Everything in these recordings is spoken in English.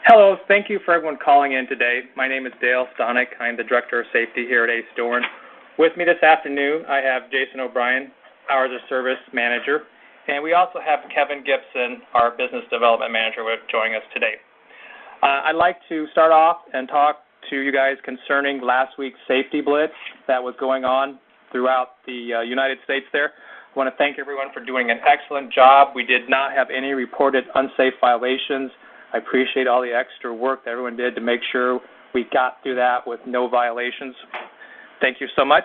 Hello, thank you for everyone calling in today. My name is Dale Stanek. I'm the Director of Safety here at Doran. With me this afternoon, I have Jason O'Brien, Hours of Service Manager, and we also have Kevin Gibson, our Business Development Manager, joining us today. I'd like to start off and talk to you guys concerning last week's safety blitz that was going on throughout the United States there. I want to thank everyone for doing an excellent job. We did not have any reported unsafe violations. I appreciate all the extra work that everyone did to make sure we got through that with no violations. Thank you so much.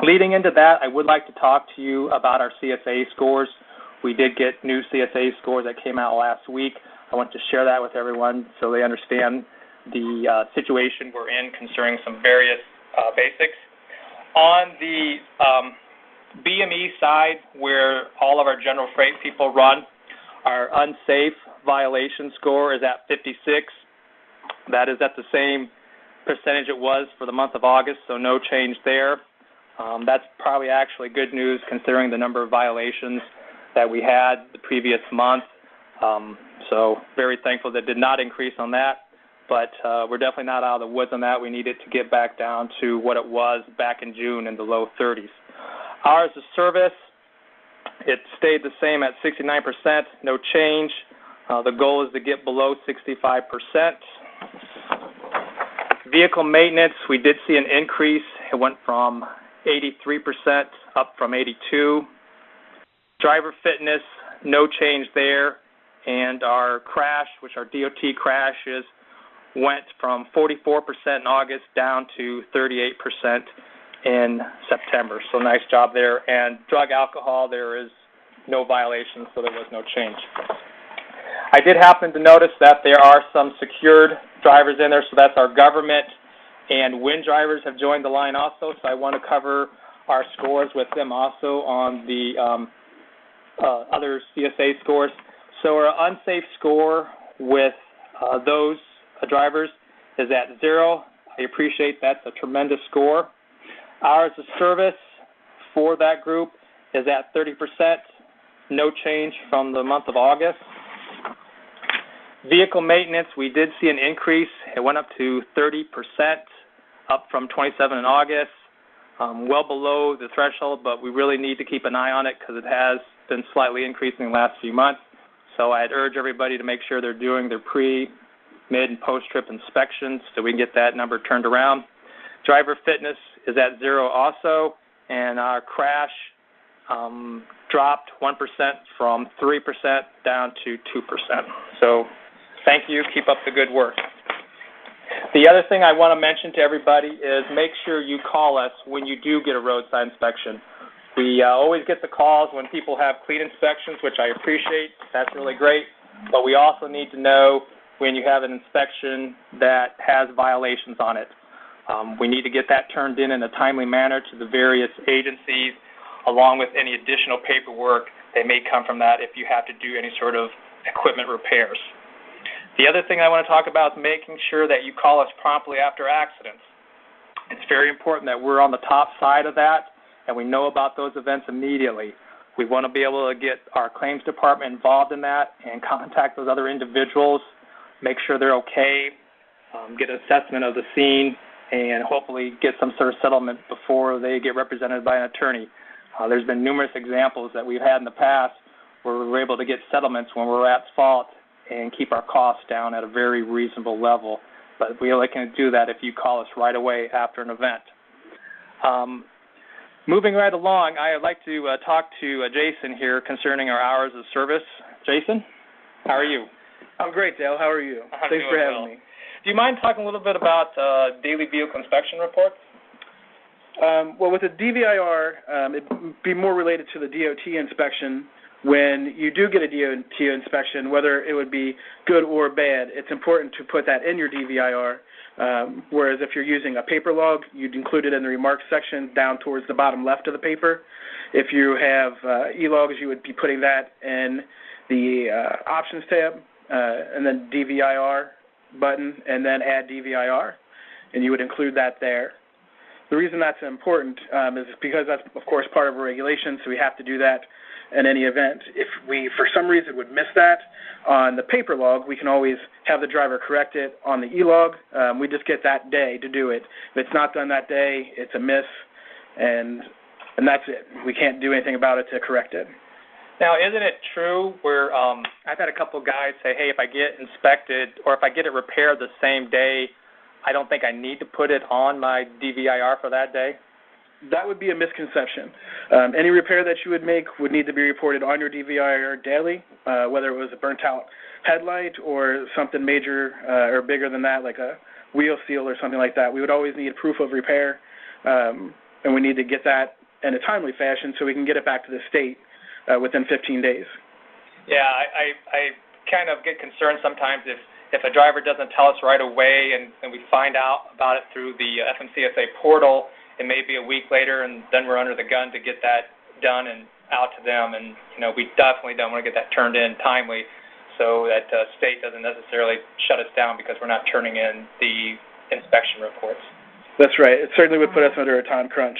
Leading into that, I would like to talk to you about our CSA scores. We did get new CSA scores that came out last week. I want to share that with everyone so they understand the situation we're in concerning some various basics. On the BME side, where all of our general freight people run, our unsafe violation score is at 56. That is at the same percentage it was for the month of August, so no change there. That's probably actually good news considering the number of violations that we had the previous month. So very thankful that it did not increase on that, but we're definitely not out of the woods on that. We need it to get back down to what it was back in June in the low 30s. Hours of service, it stayed the same at 69%, no change. The goal is to get below 65%. Vehicle maintenance, we did see an increase. It went from 83% up from 82%. Driver fitness, no change there. And our crash, which our DOT crashes, went from 44% in August down to 38% in September. So nice job there. And drug alcohol, there is no violation, so there was no change. I did happen to notice that there are some secured drivers in there, so that's our government and wind drivers have joined the line also, so I want to cover our scores with them also on the other CSA scores. So our unsafe score with those drivers is at 0. I appreciate that's a tremendous score. Hours of service for that group is at 30%, no change from the month of August. Vehicle maintenance, we did see an increase. It went up to 30%, up from 27% in August, well below the threshold, but we really need to keep an eye on it because it has been slightly increasing the last few months. So I'd urge everybody to make sure they're doing their pre, mid, and post-trip inspections so we can get that number turned around. Driver fitness is at 0 also, and our crash dropped 1% from 3% down to 2%. So thank you. Keep up the good work. The other thing I want to mention to everybody is make sure you call us when you do get a roadside inspection. We always get the calls when people have clean inspections, which I appreciate. That's really great. But we also need to know when you have an inspection that has violations on it. We need to get that turned in a timely manner to the various agencies, along with any additional paperwork that may come from that if you have to do any sort of equipment repairs. The other thing I want to talk about is making sure that you call us promptly after accidents. It's very important that we're on the top side of that and we know about those events immediately. We want to be able to get our claims department involved in that and contact those other individuals, make sure they're okay, get an assessment of the scene, and hopefully get some sort of settlement before they get represented by an attorney. There's been numerous examples that we've had in the past where we were able to get settlements when we're at fault and keep our costs down at a very reasonable level. But we only can do that if you call us right away after an event. Moving right along, I'd like to talk to Jason here concerning our hours of service. Jason, how are you? I'm great, Dale. How are you? Thanks for having me. Do you mind talking a little bit about daily vehicle inspection reports? Well, with the DVIR, it'd be more related to the DOT inspection. When you do get a DOT inspection, whether it would be good or bad, it's important to put that in your DVIR, whereas if you're using a paper log, you'd include it in the remarks section down towards the bottom left of the paper. If you have e-logs, you would be putting that in the options tab, and then DVIR button, and then add DVIR, and you would include that there. The reason that's important is because that's, of course, part of a regulation, so we have to do that. in any event. If we, for some reason, would miss that on the paper log, we can always have the driver correct it on the e-log. We just get that day to do it. If it's not done that day, it's a miss, and that's it. We can't do anything about it to correct it. Now, isn't it true where I've had a couple guys say, hey, if I get inspected or if I get it repaired the same day, I don't think I need to put it on my DVIR for that day? That would be a misconception. Any repair that you would make would need to be reported on your DVIR daily, whether it was a burnt-out headlight or something major or bigger than that, like a wheel seal or something like that. We would always need proof of repair, and we need to get that in a timely fashion so we can get it back to the state within 15 days. Yeah, I kind of get concerned sometimes if a driver doesn't tell us right away and we find out about it through the FMCSA portal. It may be a week later, and then we're under the gun to get that done and out to them. And, we definitely don't want to get that turned in timely so that state doesn't necessarily shut us down because we're not turning in the inspection reports. That's right. It certainly would put us under a time crunch.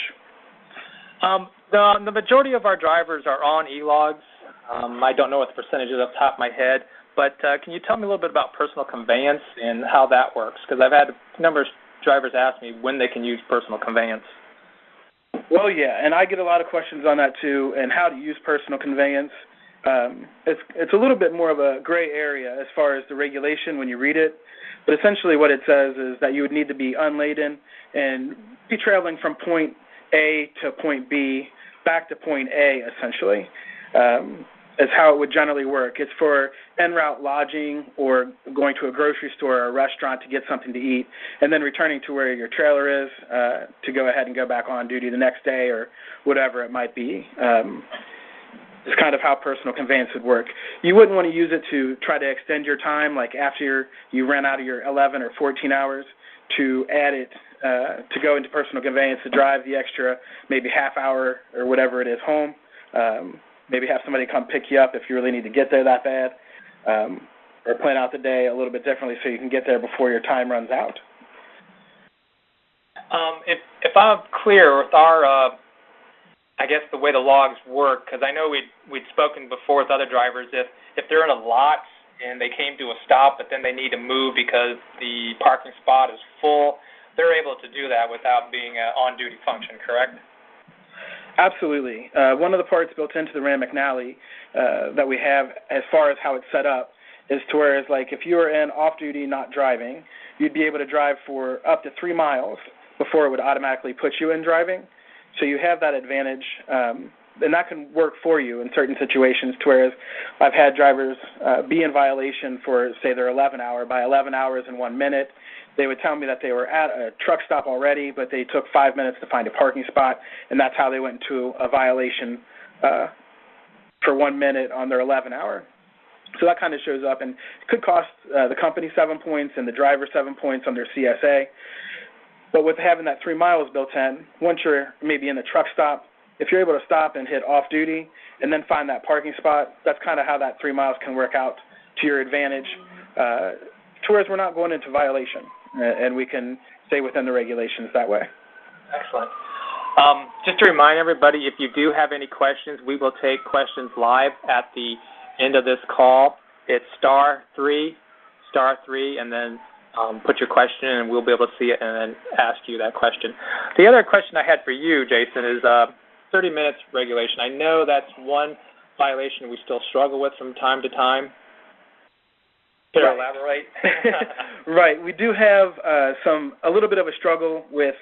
The majority of our drivers are on e-logs. I don't know what the percentage is off the top of my head, but can you tell me a little bit about personal conveyance and how that works? Because I've had a number of drivers ask me when they can use personal conveyance. Well, yeah, and I get a lot of questions on that too, and how to use personal conveyance. It's a little bit more of a gray area as far as the regulation when you read it, but essentially what it says is that you would need to be unladen and be traveling from point A to point B back to point A, essentially. Is how it would generally work. It's for en route lodging or going to a grocery store or a restaurant to get something to eat, and then returning to where your trailer is to go ahead and go back on duty the next day or whatever it might be. It's kind of how personal conveyance would work. You wouldn't want to use it to try to extend your time, like after you ran out of your 11 or 14 hours, to add it to go into personal conveyance to drive the extra maybe half hour or whatever it is home. Maybe have somebody come pick you up if you really need to get there that bad, or plan out the day a little bit differently so you can get there before your time runs out. If I'm clear with our, I guess the way the logs work, because I know we'd spoken before with other drivers, if they're in a lot and they came to a stop but then they need to move because the parking spot is full, they're able to do that without being an on-duty function, correct? Absolutely. One of the parts built into the Ram McNally that we have as far as how it's set up is to where it's like if you were in off-duty not driving, you'd be able to drive for up to 3 miles before it would automatically put you in driving. So you have that advantage, and that can work for you in certain situations to whereas I've had drivers be in violation for, say, their 11 hour. By 11 hours and 1 minute, they would tell me that they were at a truck stop already, but they took 5 minutes to find a parking spot, and that's how they went into a violation for 1 minute on their 11 hour. So that kind of shows up, and it could cost the company 7 points and the driver 7 points on their CSA. But with having that 3 miles built in, once you're maybe in the truck stop, if you're able to stop and hit off-duty and then find that parking spot, that's kind of how that 3 miles can work out to your advantage, to whereas we're not going into violation, and we can stay within the regulations that way. Excellent. Just to remind everybody, if you do have any questions, we will take questions live at the end of this call. It's *3, and then put your question in, and we'll be able to see it and then ask you that question. The other question I had for you, Jason, is 30 minutes regulation. I know that's one violation we still struggle with from time to time. Can you elaborate? Right. We do have a little bit of a struggle with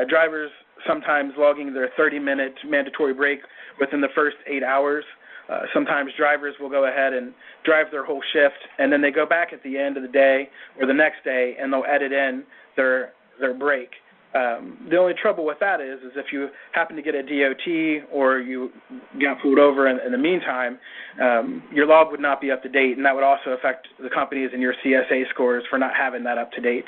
drivers sometimes logging their 30-minute mandatory break within the first 8 hours. Sometimes drivers will go ahead and drive their whole shift, and then they go back at the end of the day or the next day, and they'll edit in their break. The only trouble with that is if you happen to get a DOT or you got pulled over in the meantime, your log would not be up to date, and that would also affect the companies and your CSA scores for not having that up to date.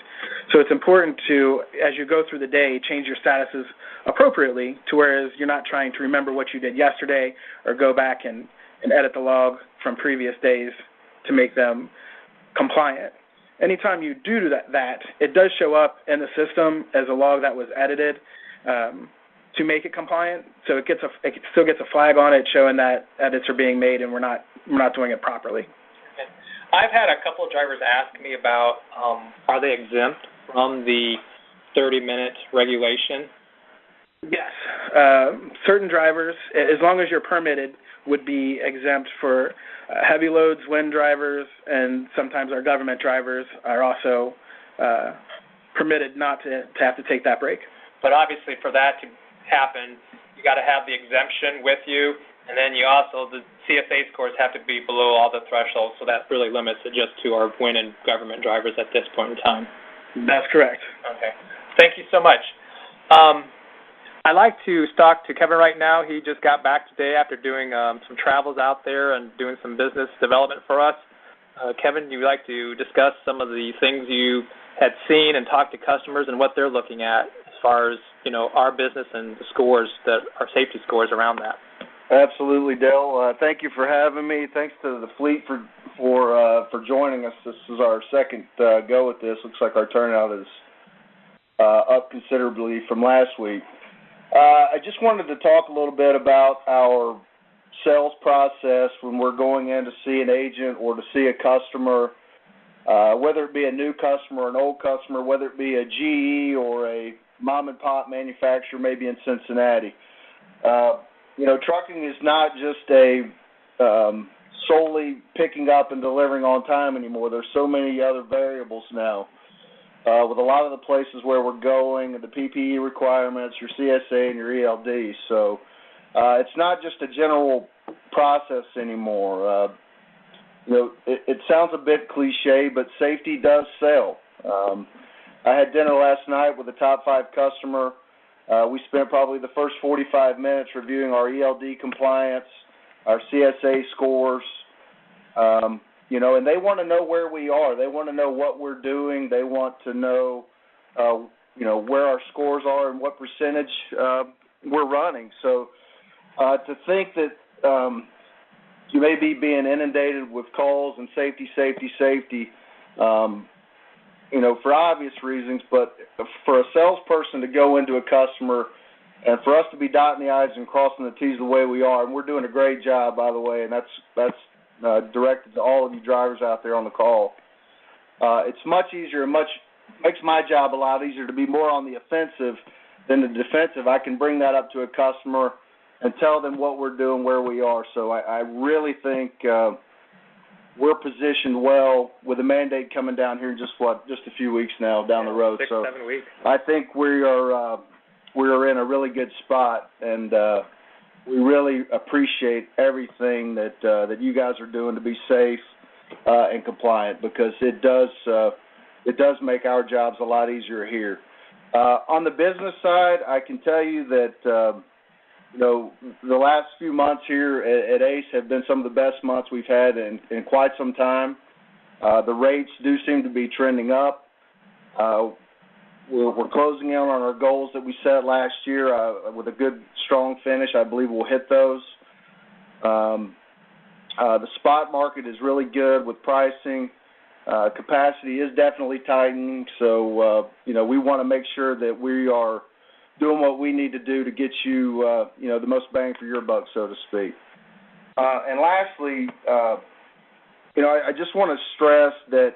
So it's important to, as you go through the day, change your statuses appropriately to whereas you're not trying to remember what you did yesterday or go back and edit the log from previous days to make them compliant. Anytime you do that, it does show up in the system as a log that was edited. to make it compliant. So it still gets a flag on it showing that edits are being made and we're not doing it properly. Okay. I've had a couple of drivers ask me about are they exempt from the 30-minute regulation? Yes. Certain drivers, as long as you're permitted, would be exempt for heavy loads, wind drivers, and sometimes our government drivers are also permitted not to have to take that break. But obviously for that to happen, you got to have the exemption with you, and then you also, the CSA scores have to be below all the thresholds, so that really limits it just to our wind and government drivers at this point in time. That's correct. Okay. Thank you so much. I'd like to talk to Kevin right now. He just got back today after doing some travels out there and doing some business development for us. Kevin, you would like to discuss some of the things you had seen and talked to customers and what they're looking at as far as, our business and the scores, our safety scores around that. Absolutely, Dale. Thank you for having me. Thanks to the fleet for joining us. This is our second go at this. Looks like our turnout is up considerably from last week. I just wanted to talk a little bit about our sales process when we're going in to see an agent or to see a customer, whether it be a new customer or an old customer, whether it be a GE or a mom-and-pop manufacturer maybe in Cincinnati. Trucking is not just a solely picking up and delivering on time anymore. There's so many other variables now. With a lot of the places where we're going, the PPE requirements, your CSA and your ELD. So it's not just a general process anymore. It sounds a bit cliche, but safety does sell. I had dinner last night with a top 5 customer. We spent probably the first 45 minutes reviewing our ELD compliance, our CSA scores, and they want to know where we are. They want to know what we're doing. They want to know, where our scores are and what percentage we're running. So to think that you may be being inundated with calls and safety, for obvious reasons, but for a salesperson to go into a customer and for us to be dotting the I's and crossing the T's the way we are, and we're doing a great job, by the way, and that's directed to all of you drivers out there on the call. It's much easier and makes my job a lot easier to be more on the offensive than the defensive. I can bring that up to a customer and tell them what we're doing, where we are. So I really think we're positioned well with a mandate coming down here in just a few weeks now down the road. 6-7 weeks. I think we are in a really good spot, and we really appreciate everything that you guys are doing to be safe and compliant, because it does make our jobs a lot easier here. On the business side, I can tell you that the last few months here at ACE have been some of the best months we've had in quite some time. The rates do seem to be trending up. We're closing in on our goals that we set last year with a good, strong finish. I believe we'll hit those. The spot market is really good with pricing. Capacity is definitely tightening, so we want to make sure that we are doing what we need to do to get you, the most bang for your buck, so to speak. And lastly, I just want to stress that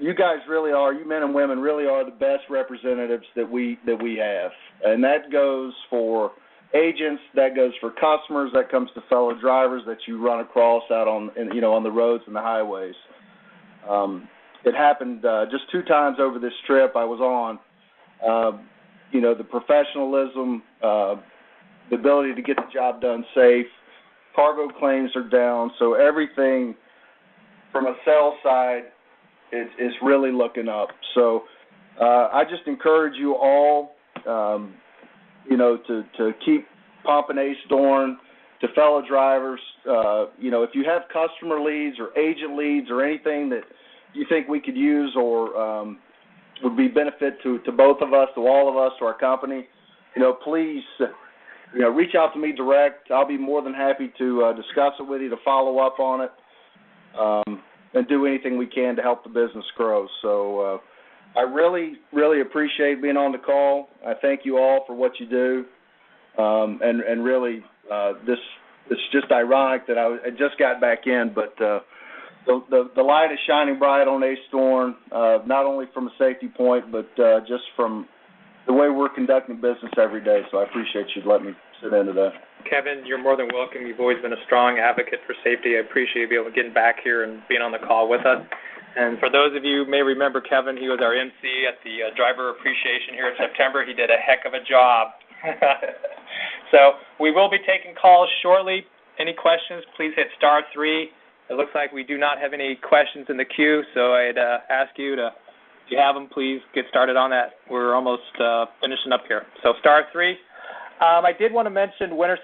you guys really are, you men and women really are the best representatives that we have, and that goes for agents, that goes for customers, that comes to fellow drivers that you run across out on the roads and the highways. It happened just 2 times over this trip I was on. The professionalism, the ability to get the job done safe, cargo claims are down, so everything from a sales side is really looking up. So I just encourage you all, to keep pumping Ace Doran to fellow drivers. If you have customer leads or agent leads or anything that you think we could use or would be benefit to both of us, to all of us, to our company, please, reach out to me direct. I'll be more than happy to discuss it with you, to follow up on it, and do anything we can to help the business grow. So I really, really appreciate being on the call. I thank you all for what you do, and really, it's just ironic that I just got back in, but the light is shining bright on Ace Doran, not only from a safety point, but just from the way we're conducting business every day. So I appreciate you letting me sit into that. Kevin, you're more than welcome. You've always been a strong advocate for safety. I appreciate you being able to getting back here and being on the call with us. And for those of you who may remember Kevin, he was our MC at the driver appreciation here in September. He did a heck of a job. So we will be taking calls shortly. Any questions, please hit *3. It looks like we do not have any questions in the queue, so I'd ask you to, if you have them, please get started on that. We're almost finishing up here. So *3. I did want to mention winter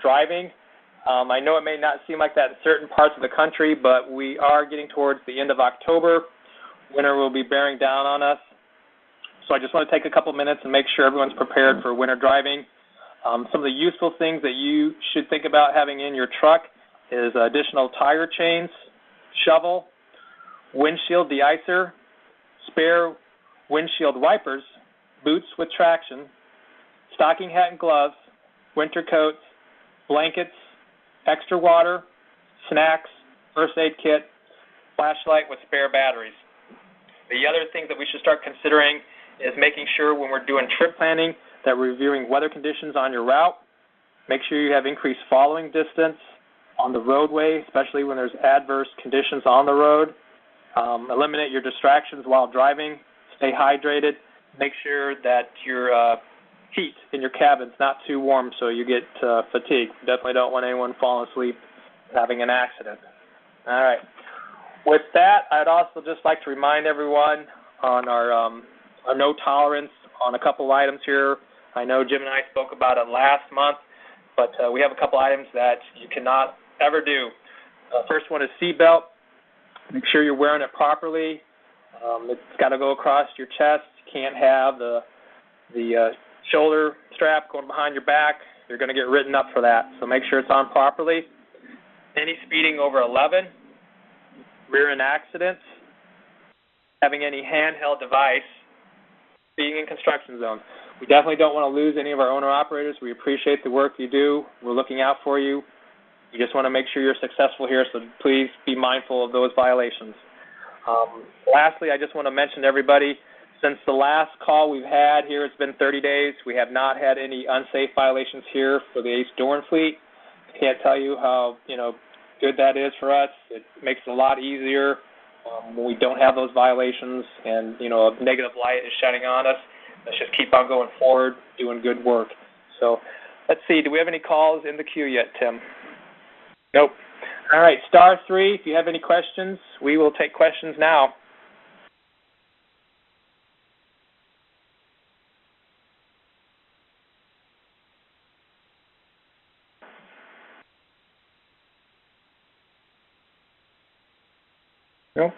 driving. I know it may not seem like that in certain parts of the country, but we are getting towards the end of October. Winter will be bearing down on us. So I just want to take a couple minutes and make sure everyone's prepared for winter driving. Some of the useful things that you should think about having in your truck is additional tire chains, shovel, windshield deicer, spare windshield wipers, boots with traction, stocking hat and gloves, winter coats, blankets, extra water, snacks, first aid kit, flashlight with spare batteries. The other thing that we should start considering is making sure when we're doing trip planning that we're reviewing weather conditions on your route. Make sure you have increased following distance on the roadway, especially when there's adverse conditions on the road. Eliminate your distractions while driving. Stay hydrated. Make sure that your heat in your cabin's not too warm so you get fatigued. Definitely don't want anyone falling asleep having an accident. All right. With that, I'd also just like to remind everyone on our no tolerance on a couple items here. I know Jim and I spoke about it last month, but we have a couple items that you cannot ever do. First one is seatbelt. Make sure you're wearing it properly. It's got to go across your chest. You can't have the shoulder strap going behind your back. You're going to get written up for that, so make sure it's on properly. Any speeding over 11, rear-end accidents, having any handheld device, being in construction zone. We definitely don't want to lose any of our owner-operators. We appreciate the work you do. We're looking out for you. We just want to make sure you're successful here, so please be mindful of those violations. Lastly, I just want to mention to everybody, since the last call we've had here, it's been 30 days, we have not had any unsafe violations here for the Ace Doran fleet. I can't tell you how good that is for us. It makes it a lot easier when we don't have those violations and a negative light is shining on us. Let's just keep on going forward, doing good work. So let's see, do we have any calls in the queue yet, Tim? Nope. All right, *3, if you have any questions, we will take questions now. No?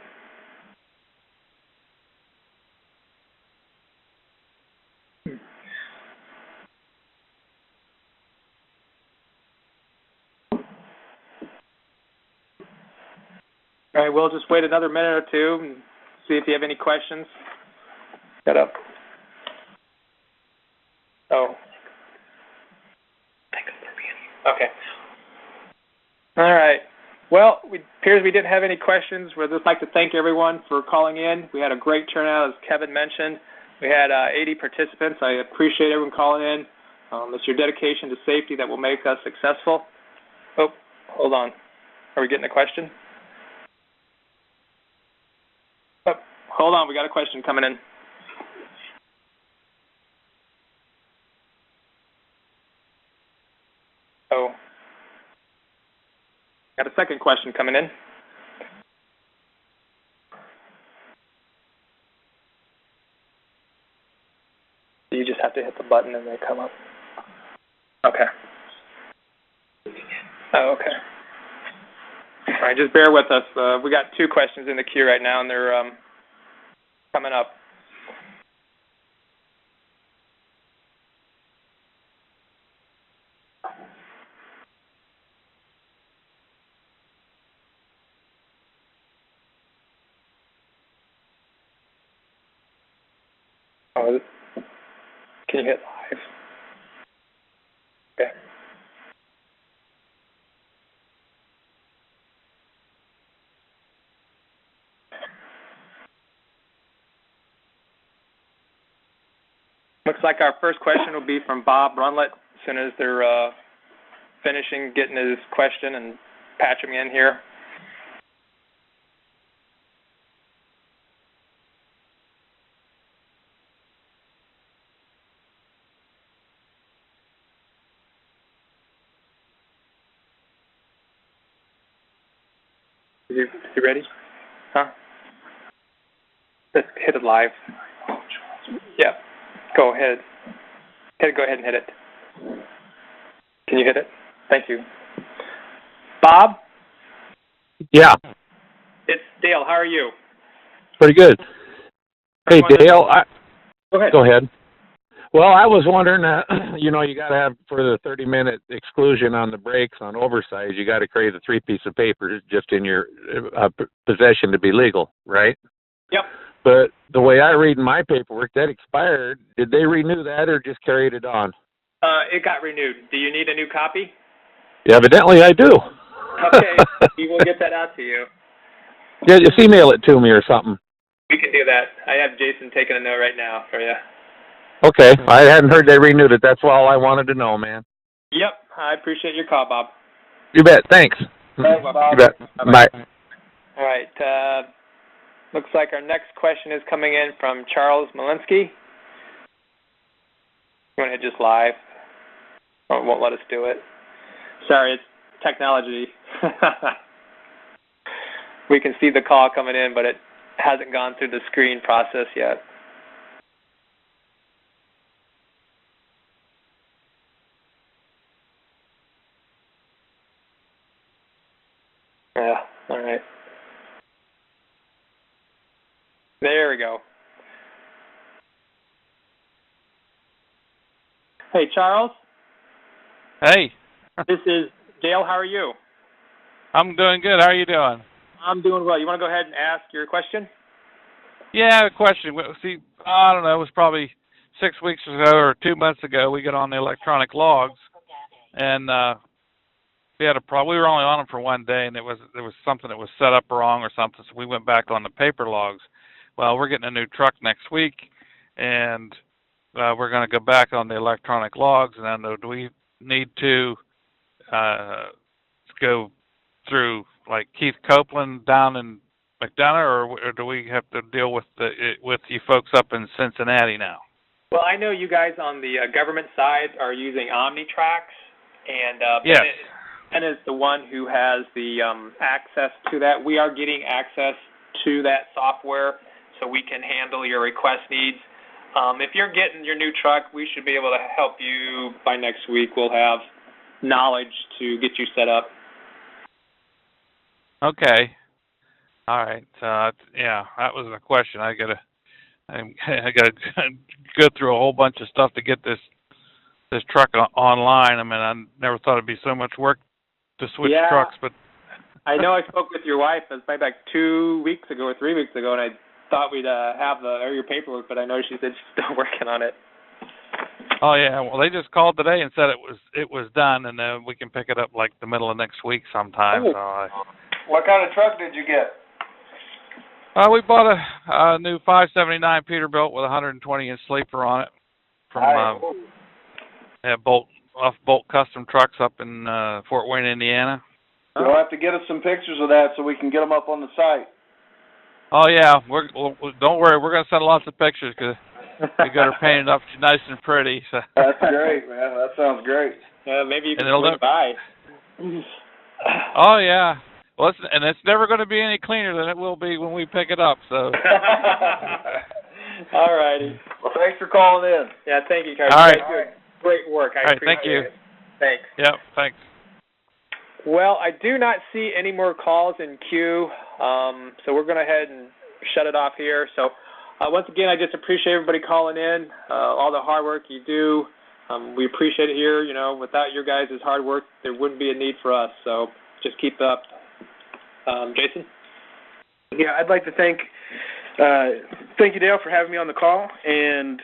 All right, we'll just wait another minute or two and see if you have any questions. Shut up. Oh. Okay. All right. Well, it appears we didn't have any questions. We'd just like to thank everyone for calling in. We had a great turnout, as Kevin mentioned. We had 80 participants. I appreciate everyone calling in. It's your dedication to safety that will make us successful. Oh, hold on. Are we getting a question? Oh, hold on. We got a question coming in. Oh. Got a second question coming in. You just have to hit the button and they come up. Okay. Oh, okay. All right, just bear with us. We got two questions in the queue right now, and they're coming up. Oh, can you hit live? Okay. Looks like our first question will be from Bob Runlet. As soon as they're finishing getting his question and patch him in here. Is he ready? Huh? Let's hit it live. Yeah. Go ahead. Go ahead and hit it. Can you hit it? Thank you. Bob? Yeah. It's Dale. How are you? Pretty good. Hey, Dale. Go ahead. Go ahead. Well, I was wondering, you got to have, for the 30-minute exclusion on the brakes on oversize, you got to create a 3-piece of paper just in your possession to be legal, right? Yep. But the way I read in my paperwork, that expired. Did they renew that or just carried it on? It got renewed. Do you need a new copy? Yeah, evidently I do. Okay. We will get that out to you. Yeah, just email it to me or something. We can do that. I have Jason taking a note right now for you. Okay. I hadn't heard they renewed it. That's all I wanted to know, man. Yep. I appreciate your call, Bob. You bet. Thanks. Thanks, Bob. You bet. Bye. All right. Looks like our next question is coming in from Charles Malinsky. You want to hit just live? Or it won't let us do it. Sorry, it's technology. We can see the call coming in, but it hasn't gone through the screen process yet. Yeah, all right. There we go. Hey, Charles. Hey. This is Dale. How are you? I'm doing good. How are you doing? I'm doing well. You want to go ahead and ask your question? Yeah, I have a question. See, I don't know, it was probably 6 weeks ago or 2 months ago, we got on the electronic logs, and we had a problem. We were only on them for one day, and there was something that was set up wrong or something, so we went back on the paper logs. Well, we're getting a new truck next week, and we're going to go back on the electronic logs, and I know, do we need to go through, like, Keith Copeland down in McDonough, or do we have to deal with you folks up in Cincinnati now? Well, I know you guys on the government side are using OmniTrax, and yes. Ben is the one who has the access to that. We are getting access to that software, so we can handle your request needs. If you're getting your new truck, we should be able to help you by next week. We'll have knowledge to get you set up. Okay. All right. Yeah, that was a question. I gotta go through a whole bunch of stuff to get this truck online. I mean, I never thought it'd be so much work to switch trucks, but I know I spoke with your wife. It was maybe like 2 weeks ago or 3 weeks ago, and I thought we'd have your paperwork, but I know she said she's still working on it. Oh yeah. Well, they just called today and said it was done, and we can pick it up like the middle of next week sometime. Oh. So What kind of truck did you get? we bought a new 579 Peterbilt with a 120-inch sleeper on it from Bolt Custom Trucks up in Fort Wayne, Indiana. You'll have to get us some pictures of that so we can get them up on the site. Oh yeah, don't worry, we're gonna send lots of pictures because we got her painted up nice and pretty. So. That's great, man. That sounds great. Maybe you can swing by. Oh yeah. Well, it's never going to be any cleaner than it will be when we pick it up. So. All righty. Well, thanks for calling in. Yeah, thank you, Carter. All right. Great work. I appreciate thank you. it. Thanks. Yep, thanks. Well, I do not see any more calls in queue, so we're going to head and shut it off here. So, once again, I just appreciate everybody calling in, all the hard work you do. We appreciate it here. You know, without your guys' hard work, there wouldn't be a need for us. So, just keep it up. Jason? Yeah, I'd like to thank Thank you, Dale, for having me on the call. And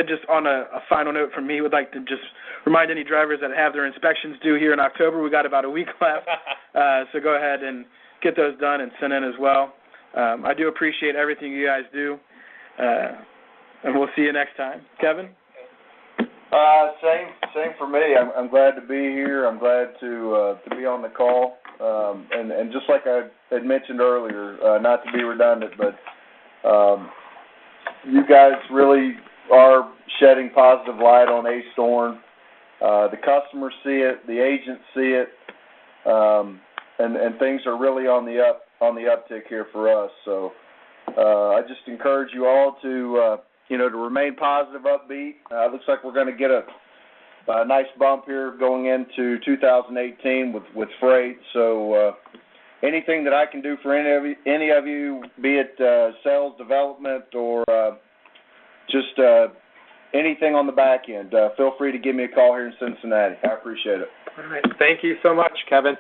just on a final note from me, would like to just remind any drivers that have their inspections due here in October. We got about a week left, so go ahead and get those done and send in as well. I do appreciate everything you guys do, and we'll see you next time. Kevin? Same for me. I'm glad to be here. I'm glad to be on the call. And just like I had mentioned earlier, not to be redundant, but you guys really are shedding positive light on Ace Doran. The customers see it, the agents see it, and things are really on the uptick here for us. So I just encourage you all to to remain positive, upbeat. Looks like we're going to get a nice bump here going into 2018 with freight. So anything that I can do for any of you, be it sales development or just anything on the back end, feel free to give me a call here in Cincinnati. I appreciate it. All right. Thank you so much, Kevin.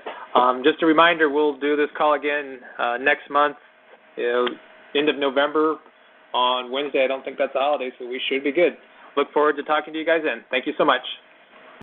Just a reminder, we'll do this call again next month, end of November on Wednesday. I don't think that's a holiday, so we should be good. Look forward to talking to you guys then. Thank you so much.